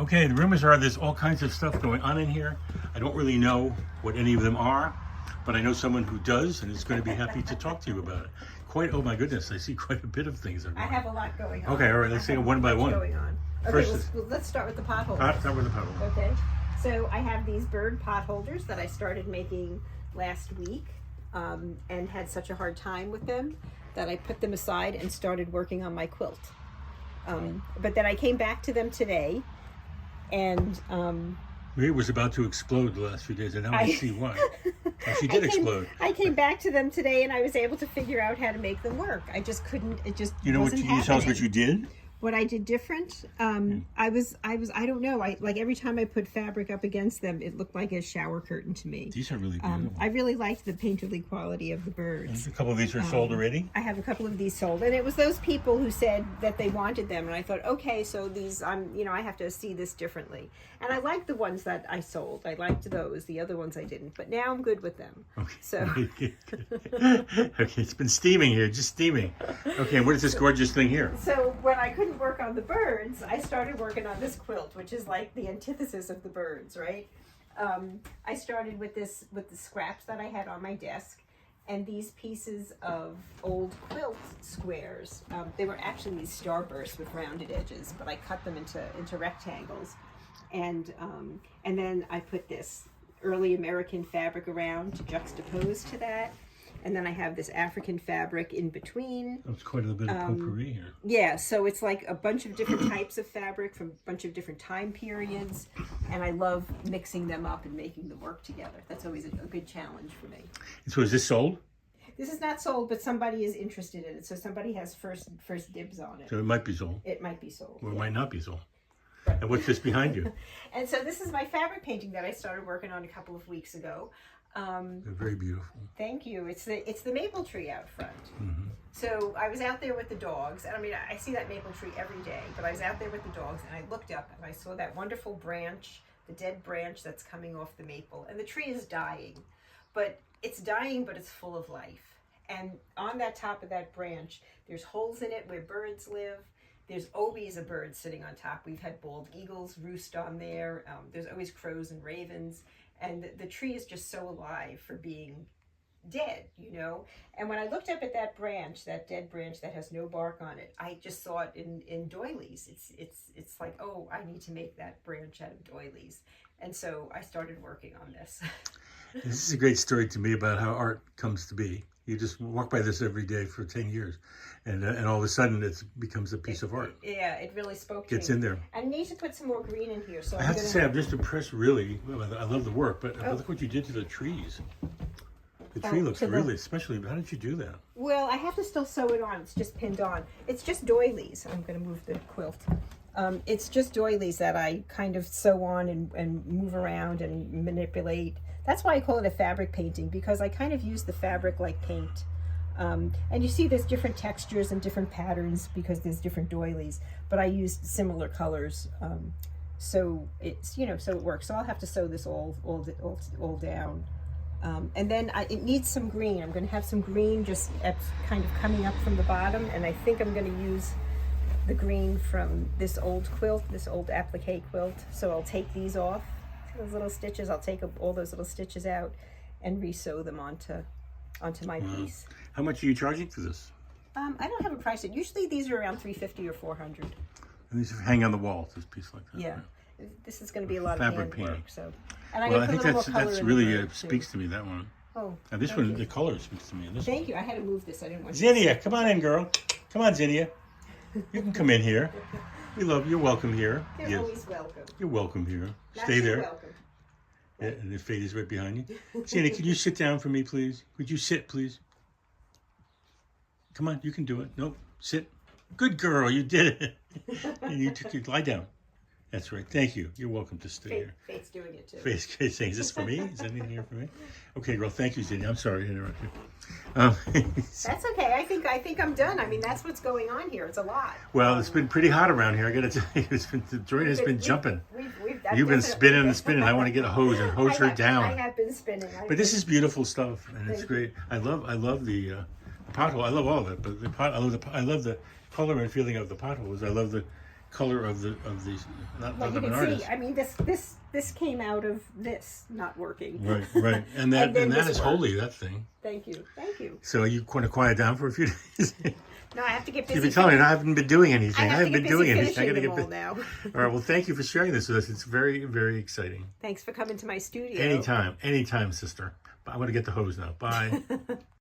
Okay, the rumors are there's all kinds of stuff going on in here. I don't really know what any of them are, but I know someone who does and is going to be happy to talk to you about it. Oh my goodness, I see quite a bit of things. I have a lot going on. Okay, all right, let's take it one by one. Going on. Okay, First, let's start with the potholders. Start with the potholders. Okay, so I have these bird potholders that I started making last week and had such a hard time with them that I put them aside and started working on my quilt. But then I came back to them today and it was about to explode the last few days, and now I see why. She did explode. I came back to them today, and I was able to figure out how to make them work. I just couldn't. It just you know wasn't what? Can you tell us what you did? What I did different, I don't know. Like every time I put fabric up against them, it looked like a shower curtain to me. These are really beautiful. I really liked the painterly quality of the birds. And a couple of these are sold already? I have a couple of these sold, and it was those people who said that they wanted them, and I thought, okay, so these, I have to see this differently. And I liked the ones that I sold. I liked those. The other ones I didn't, but now I'm good with them. Okay. So. Okay, it's been steaming here, just steaming. Okay, what is this gorgeous thing here? So when I couldn't work on the birds, I started working on this quilt, which is like the antithesis of the birds, right? I started with the scraps that I had on my desk, and these pieces of old quilt squares. They were actually these starbursts with rounded edges, but I cut them into rectangles, and then I put this early American fabric around to juxtapose to that. And then I have this African fabric in between. That's quite a bit of potpourri here. Yeah, so it's like a bunch of different types of fabric from a bunch of different time periods. And I love mixing them up and making them work together. That's always a good challenge for me. So is this sold? This is not sold, but somebody is interested in it. So somebody has first dibs on it. So it might be sold. It might be sold. Or it yeah. might not be sold. Right. And what's this behind you? And so this is my fabric painting that I started working on a couple of weeks ago. They're very beautiful. Thank you. It's the maple tree out front. Mm-hmm. So I was out there with the dogs, and I mean, I see that maple tree every day, but I was out there with the dogs, and I looked up, and I saw that wonderful branch, the dead branch that's coming off the maple, and the tree is dying. But it's dying, but it's full of life. And on that top of that branch, there's holes in it where birds live. There's always a bird sitting on top. We've had bald eagles roost on there. There's always crows and ravens. And the tree is just so alive for being dead, And when I looked up at that branch, that dead branch that has no bark on it, I just saw it in doilies. It's like, oh, I need to make that branch out of doilies. And so I started working on this. This is a great story to me about how art comes to be. You just walk by this every day for 10 years, and all of a sudden it becomes a piece of art. Yeah, it really spoke to me. Gets in there. I need to put some more green in here. So I have to say, I'm just impressed, really. I love the work, but look what you did to the trees. The tree looks really, especially, how did you do that? Well, I have to still sew it on. It's just pinned on. It's just doilies. I'm going to move the quilt. It's just doilies that I kind of sew on and move around and manipulate. That's why I call it a fabric painting, because I kind of use the fabric like paint. And you see there's different textures and different patterns because there's different doilies, but I used similar colors. So it's, so it works. So I'll have to sew this all down. And then it needs some green. I'm going to have some green just kind of coming up from the bottom, and I think I'm going to use the green from this old quilt, this old applique quilt. So I'll take these off, those little stitches. I'll take all those little stitches out and re-sew them onto my piece. How much are you charging for this? I don't have a price. Usually these are around $350 or $400. And these hang on the wall, this piece like that. Yeah. Right? This is going to be a lot of fabric handwork. painting. So, and I think that's really bird, speaks to me, that one. Oh, and this one, the color speaks to me. Thank you. I had to move this. I didn't want Zinnia, come on in, girl. Come on, Zinnia. You can come in here. We love you. You're welcome here. You're always welcome. You're welcome here. Not Stay there. Welcome. Yeah, and the fade is right behind you. Zinnia, can you sit down for me, please? Could you sit, please? Come on, you can do it. Nope, sit. Good girl, you did it. And you took your lie down. That's right. Thank you. You're welcome to stay here. Faith's doing it too. Faith's saying, "Is this for me? Is anything here for me?" Okay, girl. Thank you, Zinnia. I'm sorry to interrupt you. That's okay. I think I'm done. I mean, that's what's going on here. It's a lot. Well, it's been pretty hot around here. I got to tell you, the joint has been jumping. You've been spinning and spinning. I want to get a hose and hose her down. I have been spinning. But this is beautiful stuff, and it's great. I love the pothole. I love all of it, but I love the color and feeling of the potholes. I love the color of the not Well, of you an can artist. see. I mean, this came out of this not working. Right, right, and that And then that this is worked. holy, that thing. Thank you. Thank you. So you want to quiet down for a few days? No, I have to get busy. You've been telling me I haven't been doing anything. I I have to haven't get been busy doing anything. I finishing gotta them get all now. All right. Well, thank you for sharing this with us. It's very, very exciting. Thanks for coming to my studio. Anytime, sister. I want to get the hose now. Bye.